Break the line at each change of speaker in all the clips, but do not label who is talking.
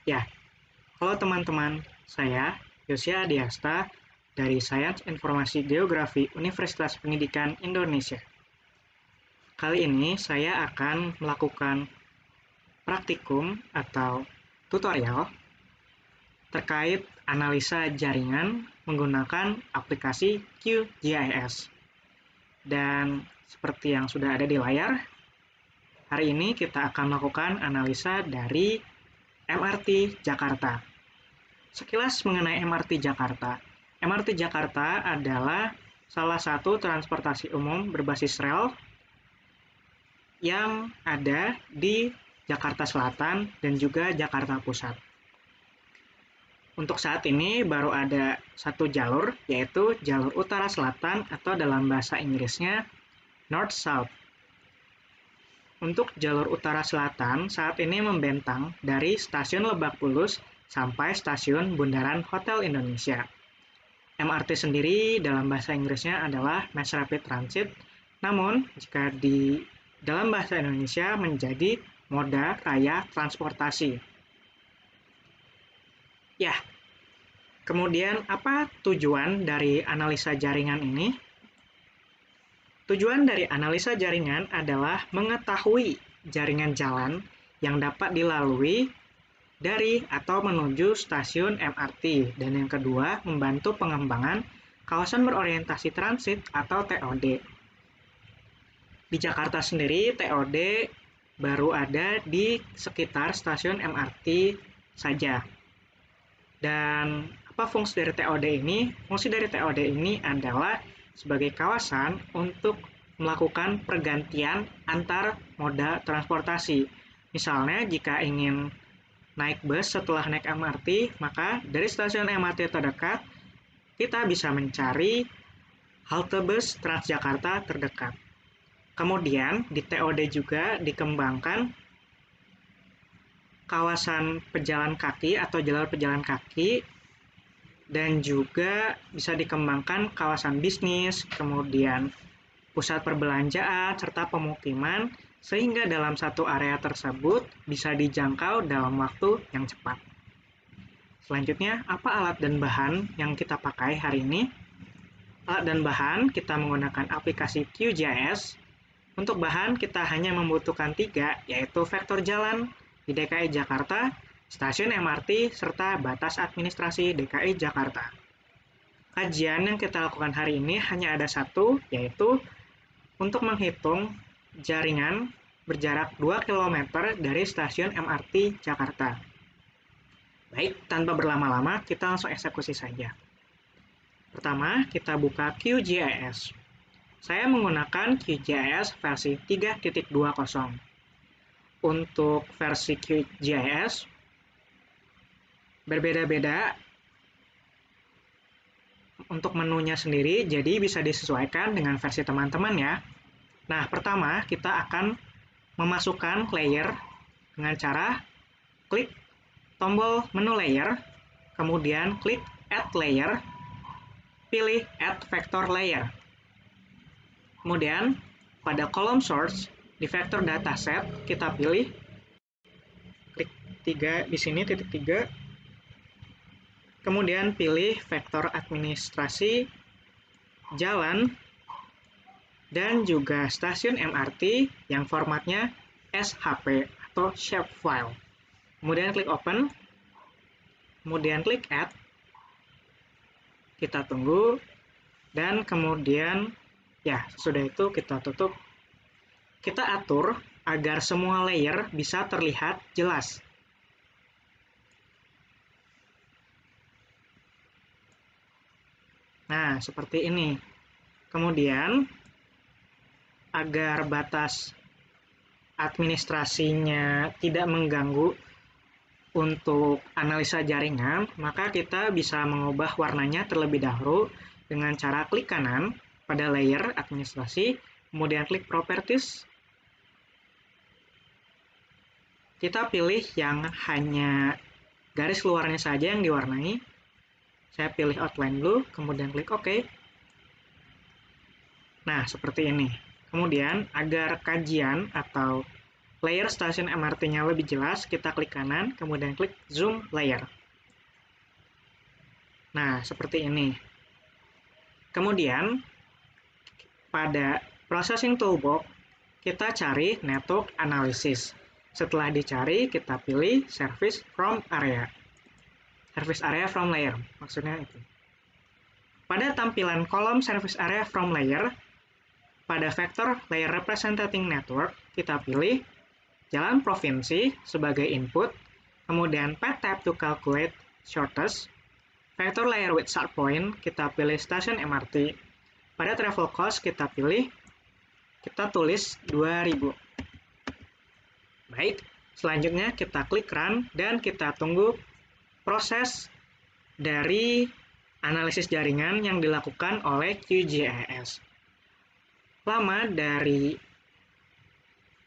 Ya, halo teman-teman, saya Yosia Adiasta dari Sains Informasi Geografi Universitas Pendidikan Indonesia. Kali ini saya akan melakukan praktikum atau tutorial terkait analisa jaringan menggunakan aplikasi QGIS. Dan seperti yang sudah ada di layar, hari ini kita akan melakukan analisa dari MRT Jakarta. Sekilas mengenai MRT Jakarta. MRT Jakarta adalah salah satu transportasi umum berbasis rel yang ada di Jakarta Selatan dan juga Jakarta Pusat. Untuk saat ini baru ada satu jalur, yaitu jalur Utara Selatan atau dalam bahasa Inggrisnya North-South. Untuk jalur Utara Selatan saat ini membentang dari Stasiun Lebak Bulus sampai Stasiun Bundaran Hotel Indonesia. MRT sendiri dalam bahasa Inggrisnya adalah Mass Rapid Transit, namun jika di dalam bahasa Indonesia menjadi moda raya transportasi. Ya, kemudian apa tujuan dari analisa jaringan ini? Tujuan dari analisa jaringan adalah mengetahui jaringan jalan yang dapat dilalui dari atau menuju stasiun MRT, dan yang kedua membantu pengembangan kawasan berorientasi transit atau TOD. Di Jakarta sendiri TOD baru ada di sekitar stasiun MRT saja. Dan apa fungsi dari TOD ini? Fungsi dari TOD ini adalah sebagai kawasan untuk melakukan pergantian antar moda transportasi. Misalnya jika ingin naik bus setelah naik MRT, maka dari stasiun MRT terdekat, kita bisa mencari halte bus Transjakarta terdekat. Kemudian di TOD juga dikembangkan kawasan pejalan kaki atau jalur pejalan kaki, dan juga bisa dikembangkan kawasan bisnis, kemudian pusat perbelanjaan, serta pemukiman, sehingga dalam satu area tersebut bisa dijangkau dalam waktu yang cepat. Selanjutnya, apa alat dan bahan yang kita pakai hari ini? Alat dan bahan kita menggunakan aplikasi QGIS. Untuk bahan kita hanya membutuhkan 3, yaitu vektor jalan di DKI Jakarta, stasiun MRT, serta batas administrasi DKI Jakarta. Kajian yang kita lakukan hari ini hanya ada satu, yaitu untuk menghitung jaringan berjarak 2 km dari stasiun MRT Jakarta. Baik, tanpa berlama-lama, kita langsung eksekusi saja. Pertama, kita buka QGIS. Saya menggunakan QGIS versi 3.20. Untuk versi QGIS berbeda-beda untuk menunya sendiri, jadi bisa disesuaikan dengan versi teman-teman ya. Nah, pertama kita akan memasukkan layer dengan cara klik tombol menu layer, kemudian klik add layer, pilih add vector layer. Kemudian pada kolom source di vector dataset kita pilih klik 3 di sini titik 3. Kemudian pilih vektor administrasi, jalan, dan juga stasiun MRT yang formatnya SHP atau shapefile. Kemudian klik open, kemudian klik add, kita tunggu, dan kemudian ya sesudah itu kita tutup. Kita atur agar semua layer bisa terlihat jelas. Nah, seperti ini. Kemudian, agar batas administrasinya tidak mengganggu untuk analisa jaringan, maka kita bisa mengubah warnanya terlebih dahulu dengan cara klik kanan pada layer administrasi, kemudian klik properties. Kita pilih yang hanya garis luarnya saja yang diwarnai. Saya pilih outline blue, kemudian klik OK. Nah, seperti ini. Kemudian, agar kajian atau layer stasiun MRT-nya lebih jelas, kita klik kanan, kemudian klik zoom layer. Nah, seperti ini. Kemudian, pada processing toolbox, kita cari network analysis. Setelah dicari, kita pilih service from area. Service area from layer, maksudnya itu. Pada tampilan kolom service area from layer, pada vektor layer representing network, kita pilih jalan provinsi sebagai input, kemudian path type to calculate shortest, vektor layer with start point, kita pilih stasiun MRT. Pada travel cost, kita tulis 2000. Baik, selanjutnya kita klik run dan kita tunggu proses dari analisis jaringan yang dilakukan oleh QGIS. Lama dari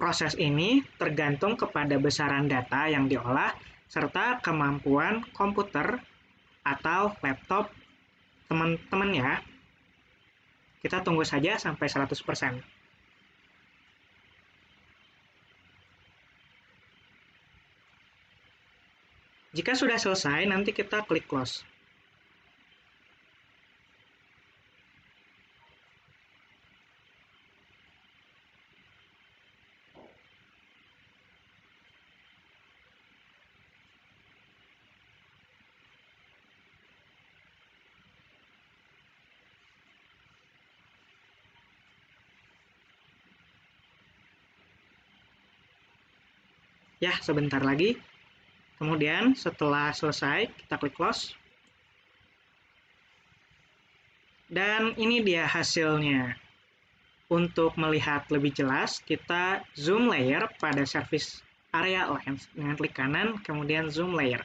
proses ini tergantung kepada besaran data yang diolah serta kemampuan komputer atau laptop teman-teman ya. Kita tunggu saja sampai 100%. Jika sudah selesai, nanti kita klik close. Ya, sebentar lagi. Kemudian setelah selesai, kita klik close. Dan ini dia hasilnya. Untuk melihat lebih jelas, kita zoom layer pada service area lens dengan klik kanan, kemudian zoom layer.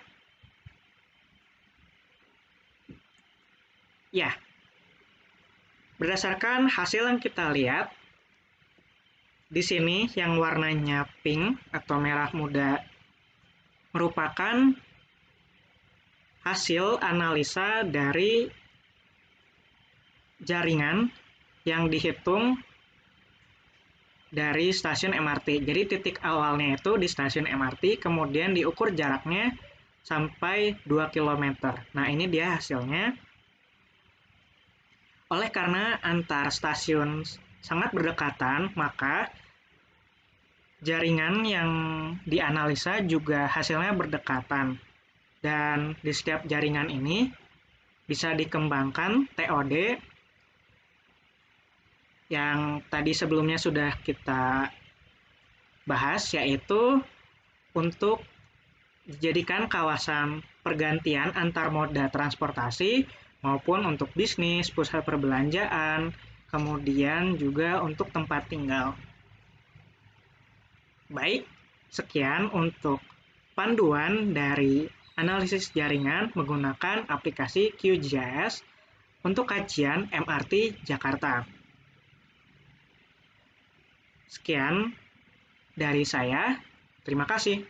Ya, berdasarkan hasil yang kita lihat, di sini yang warnanya pink atau merah muda merupakan hasil analisa dari jaringan yang dihitung dari stasiun MRT. Jadi titik awalnya itu di stasiun MRT, kemudian diukur jaraknya sampai 2 km. Nah, ini dia hasilnya. Oleh karena antar stasiun sangat berdekatan, maka jaringan yang dianalisa juga hasilnya berdekatan. Dan di setiap jaringan ini bisa dikembangkan TOD yang tadi sebelumnya sudah kita bahas, yaitu untuk dijadikan kawasan pergantian antar moda transportasi maupun untuk bisnis, pusat perbelanjaan, kemudian juga untuk tempat tinggal. Baik, sekian untuk panduan dari analisis jaringan menggunakan aplikasi QGIS untuk kajian MRT Jakarta. Sekian dari saya, terima kasih.